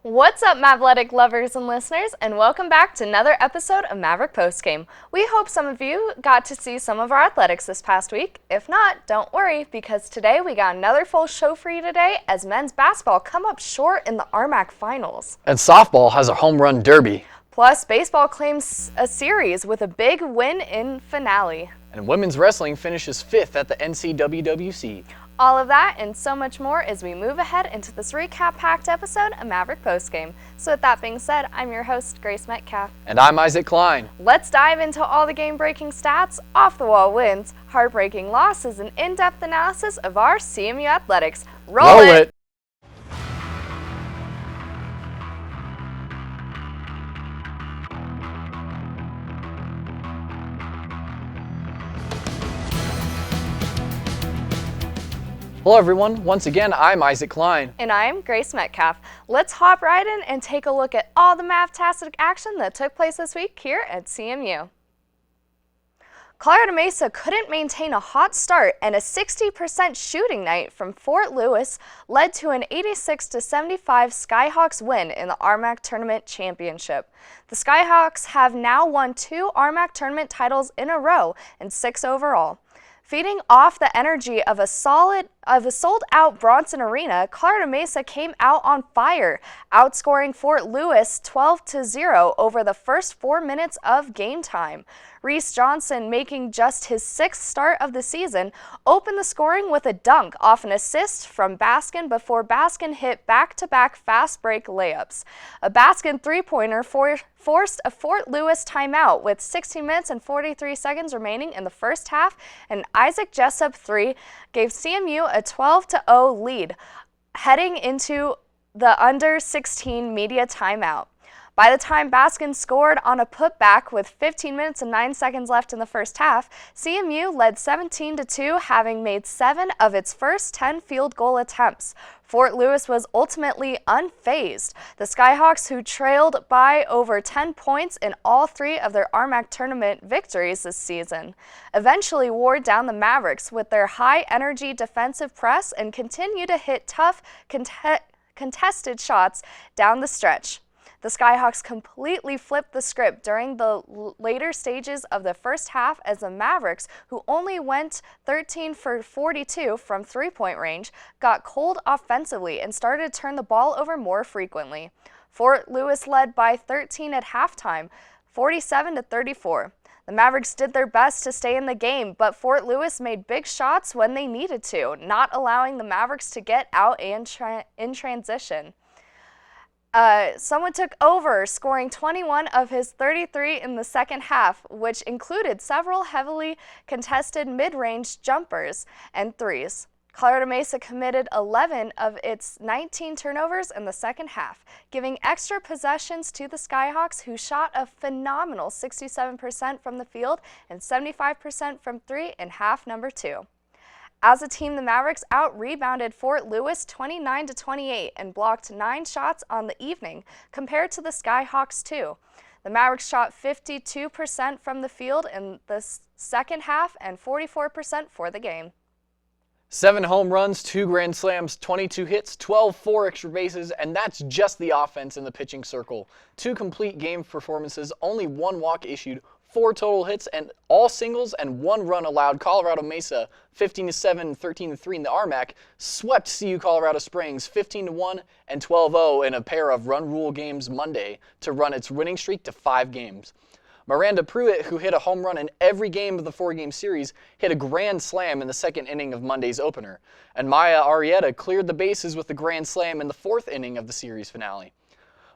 What's up, Mavletic lovers and listeners, and welcome back to another episode of Maverick Postgame. We hope some of you got to see some of our athletics this past week. If not, don't worry, because today we got another full show for you today as men's basketball come up short in the RMAC finals. And softball has a home run derby. Plus, baseball claims a series with a big win in finale. And women's wrestling finishes 5th at the NCWWC. All of that and so much more as we move ahead into this recap-packed episode of Maverick Postgame. So with that being said, I'm your host, Grace Metcalf. And I'm Isaac Klein. Let's dive into all the game-breaking stats, off-the-wall wins, heartbreaking losses, and in-depth analysis of our CMU athletics. Roll it! Hello everyone, once again I'm Isaac Klein. And I'm Grace Metcalf. Let's hop right in and take a look at all the Mavtastic action that took place this week here at CMU. Colorado Mesa couldn't maintain a hot start, and a 60% shooting night from Fort Lewis led to an 86-75 Skyhawks win in the RMAC Tournament Championship. The Skyhawks have now won 2 RMAC Tournament titles in a row and 6 overall. Feeding off the energy of a sold-out Bronson Arena, Colorado Mesa came out on fire, outscoring Fort Lewis 12-0 over the first 4 minutes of game time. Reese Johnson, making just his 6th start of the season, opened the scoring with a dunk off an assist from Baskin before Baskin hit back-to-back fast break layups. A Baskin three-pointer forced a Fort Lewis timeout with 16 minutes and 43 seconds remaining in the first half, and Isaac Jessup 3 gave CMU a 12-0 lead, heading into the under-16 media timeout. By the time Baskin scored on a putback with 15 minutes and 9 seconds left in the first half, CMU led 17-2, having made 7 of its first 10 field goal attempts. Fort Lewis was ultimately unfazed. The Skyhawks, who trailed by over 10 points in all 3 of their RMAC tournament victories this season, eventually wore down the Mavericks with their high-energy defensive press and continued to hit tough, contested shots down the stretch. The Skyhawks completely flipped the script during the later stages of the first half as the Mavericks, who only went 13 for 42 from three-point range, got cold offensively and started to turn the ball over more frequently. Fort Lewis led by 13 at halftime, 47-34. The Mavericks did their best to stay in the game, but Fort Lewis made big shots when they needed to, not allowing the Mavericks to get out in transition. Someone took over, scoring 21 of his 33 in the second half, which included several heavily contested mid-range jumpers and threes. Colorado Mesa committed 11 of its 19 turnovers in the second half, giving extra possessions to the Skyhawks, who shot a phenomenal 67% from the field and 75% from 3 in half number 2. As a team, the Mavericks out-rebounded Fort Lewis 29-28 and blocked 9 shots on the evening, compared to the Skyhawks 2. The Mavericks shot 52% from the field in the second half and 44% for the game. 7 home runs, 2 grand slams, 22 hits, 12 extra bases, and that's just the offense in the pitching circle. 2 complete game performances, only 1 walk issued, 4 total hits, and all singles and 1 run allowed. Colorado Mesa 15-7, 13-3 in the RMAC swept CU Colorado Springs 15-1 and 12-0 in a pair of run rule games Monday to run its winning streak to 5 games. Miranda Pruitt, who hit a home run in every game of the 4-game series, hit a grand slam in the second inning of Monday's opener, and Maya Arrieta cleared the bases with a grand slam in the 4th inning of the series finale.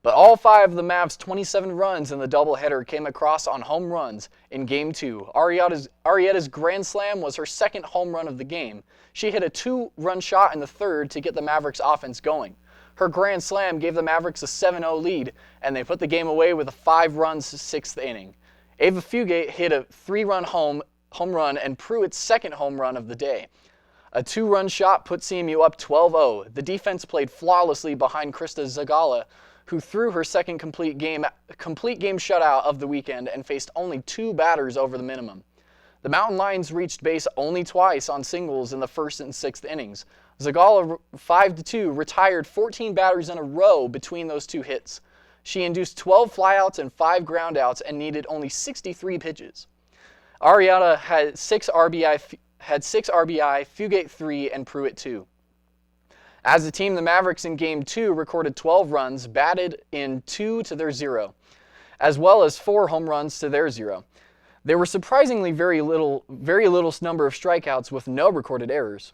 But all 5 of the Mavs' 27 runs in the doubleheader came across on home runs in Game 2. Arrieta's grand slam was her 2nd home run of the game. She hit a 2-run shot in the 3rd to get the Mavericks' offense going. Her grand slam gave the Mavericks a 7-0 lead, and they put the game away with a 5-run 6th inning. Ava Fugate hit a 3-run home run and Pruitt's 2nd home run of the day. A 2-run shot put CMU up 12-0. The defense played flawlessly behind Krista Zagala, who threw her 2nd complete game shutout of the weekend and faced only 2 batters over the minimum. The Mountain Lions reached base only twice on singles in the 1st and 6th innings. Zagala 5-2 retired 14 batteries in a row between those two hits. She induced 12 flyouts and 5 groundouts and needed only 63 pitches. Arietta had 6 RBI, Fugate 3, and Pruitt 2. As a team, the Mavericks in Game 2 recorded 12 runs, batted in 2 to their 0, as well as 4 home runs to their 0. There were surprisingly very little number of strikeouts with no recorded errors.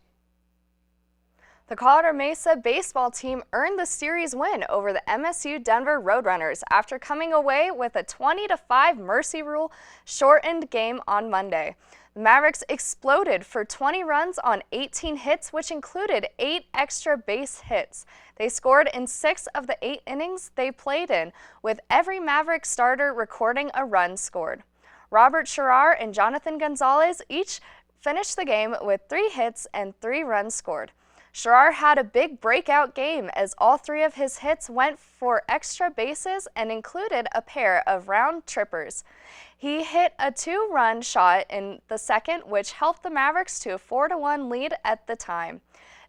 The Colorado Mesa baseball team earned the series win over the MSU Denver Roadrunners after coming away with a 20-5 Mercy Rule shortened game on Monday. The Mavericks exploded for 20 runs on 18 hits, which included 8 extra base hits. They scored in 6 of the 8 innings they played in, with every Maverick starter recording a run scored. Robert Sherrar and Jonathan Gonzalez each finished the game with 3 hits and 3 runs scored. Sherrar had a big breakout game as all 3 of his hits went for extra bases and included a pair of round trippers. He hit a 2-run shot in the second, which helped the Mavericks to a 4-1 lead at the time.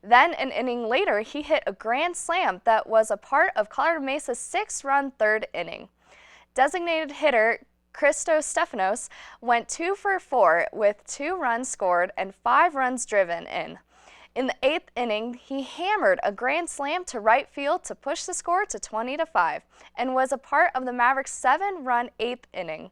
Then, an inning later, he hit a grand slam that was a part of Colorado Mesa's 6-run third inning. Designated hitter Christos Stefanos went 2 for 4 with 2 runs scored and 5 runs driven in. In the 8th inning, he hammered a grand slam to right field to push the score to 20-5 and was a part of the Mavericks' 7-run 8th inning.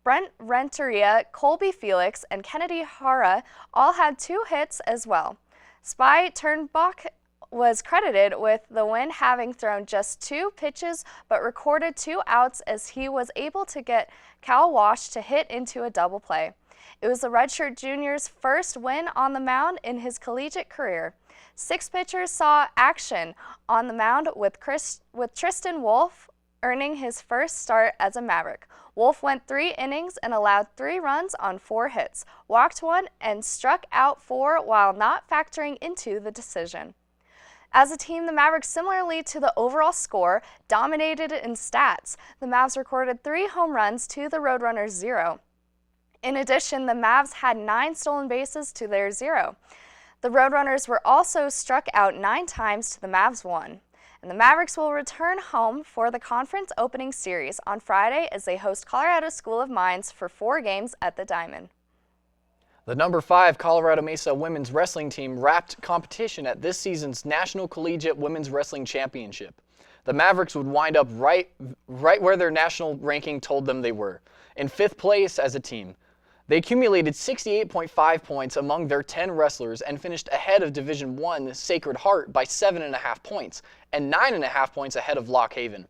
Brent Renteria, Colby Felix, and Kennedy Hara all had 2 hits as well. Spy Turnbach was credited with the win, having thrown just 2 pitches but recorded 2 outs as he was able to get Cal Wash to hit into a double play. It was the redshirt junior's first win on the mound in his collegiate career. 6 pitchers saw action on the mound with Tristan Wolfe earning his first start as a Maverick. Wolfe went 3 innings and allowed 3 runs on 4 hits, walked 1, and struck out 4 while not factoring into the decision. As a team, the Mavericks, similarly to the overall score, dominated in stats. The Mavs recorded 3 home runs to the Roadrunners' 0. In addition, the Mavs had 9 stolen bases to their 0. The Roadrunners were also struck out 9 times to the Mavs' 1. And the Mavericks will return home for the conference opening series on Friday as they host Colorado School of Mines for 4 games at the Diamond. The number 5 Colorado Mesa women's wrestling team wrapped competition at this season's National Collegiate Women's Wrestling Championship. The Mavericks would wind up right where their national ranking told them they were, in 5th place as a team. They accumulated 68.5 points among their 10 wrestlers and finished ahead of Division I Sacred Heart by 7.5 points and 9.5 points ahead of Lock Haven.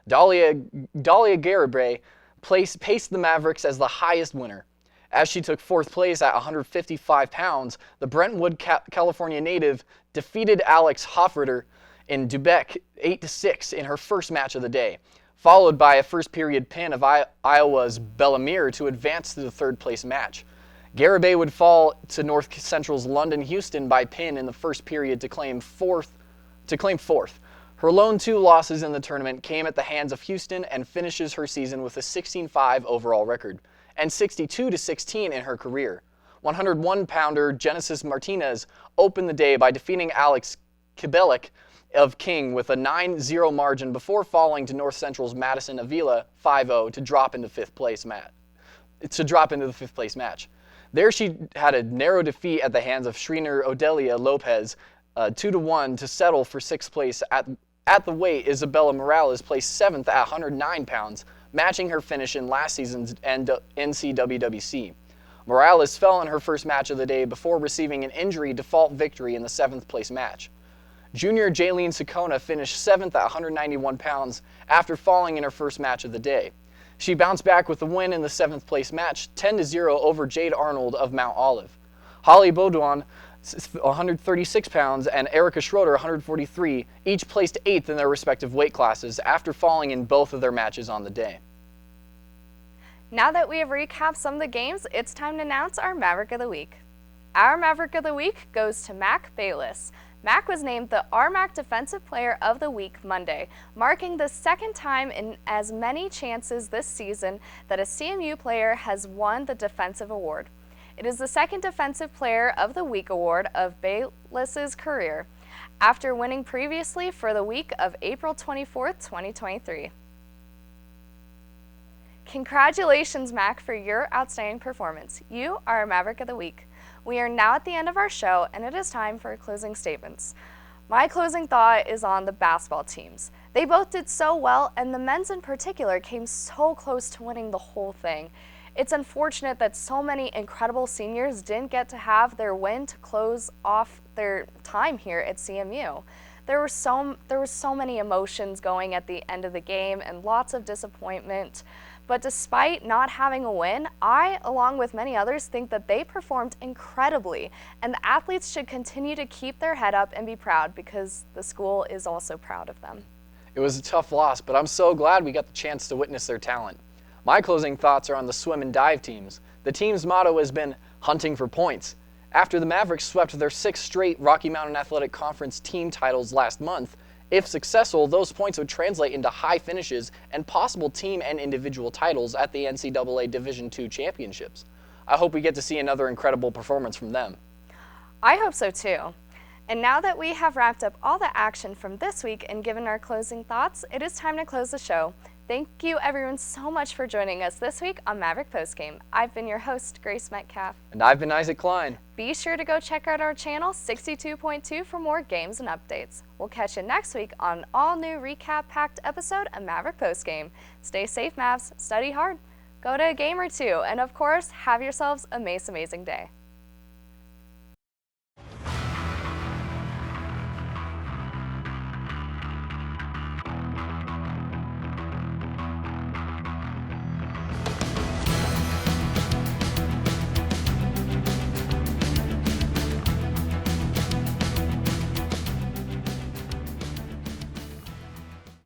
Dahlia Garibre paced the Mavericks as the highest winner. As she took 4th place at 155 pounds, the Brentwood, California native defeated Alex Hoffritter in Dubec 8-6 in her first match of the day, followed by a first-period pin of Iowa's Bellamere to advance to the 3rd place match. Garibay would fall to North Central's London Houston by pin in the first period to claim fourth. Her lone 2 losses in the tournament came at the hands of Houston and finishes her season with a 16-5 overall record and 62-16 in her career. 101-pounder Genesis Martinez opened the day by defeating Alex Kibelik of King with a 9-0 margin before falling to North Central's Madison Avila 5-0 to drop into the 5th place match. There she had a narrow defeat at the hands of Shriner Odelia Lopez 2-1 to settle for 6th place. At the weight, Isabella Morales placed 7th at 109 pounds, matching her finish in last season's NCWWC. Morales fell in her first match of the day before receiving an injury default victory in the 7th place match. Junior Jaylene Sakona finished 7th at 191 pounds after falling in her first match of the day. She bounced back with a win in the 7th place match, 10-0 over Jade Arnold of Mount Olive. Holly Baudouin, 136 pounds, and Erica Schroeder, 143, each placed 8th in their respective weight classes after falling in both of their matches on the day. Now that we have recapped some of the games, it's time to announce our Maverick of the Week. Our Maverick of the Week goes to Mac Bayless. Mac was named the RMAC Defensive Player of the Week Monday, marking the 2nd time in as many chances this season that a CMU player has won the defensive award. It is the second Defensive Player of the Week award of Bayless's career, after winning previously for the week of April 24, 2023. Congratulations, Mac, for your outstanding performance. You are our Maverick of the Week. We are now at the end of our show, and it is time for closing statements. My closing thought is on the basketball teams. They both did so well, and the men's in particular came so close to winning the whole thing. It's unfortunate that so many incredible seniors didn't get to have their win to close off their time here at CMU. There were so many emotions going at the end of the game and lots of disappointment. But despite not having a win, I, along with many others, think that they performed incredibly, and the athletes should continue to keep their head up and be proud because the school is also proud of them. It was a tough loss, but I'm so glad we got the chance to witness their talent. My closing thoughts are on the swim and dive teams. The team's motto has been hunting for points. After the Mavericks swept their 6th straight Rocky Mountain Athletic Conference team titles last month, if successful, those points would translate into high finishes and possible team and individual titles at the NCAA Division II championships. I hope we get to see another incredible performance from them. I hope so too. And now that we have wrapped up all the action from this week and given our closing thoughts, it is time to close the show. Thank you everyone so much for joining us this week on Maverick Postgame. I've been your host, Grace Metcalf. And I've been Isaac Klein. Be sure to go check out our channel 62.2 for more games and updates. We'll catch you next week on an all-new recap-packed episode of Maverick Postgame. Stay safe, Mavs, study hard, go to a game or two, and of course, have yourselves a Mesa amazing day.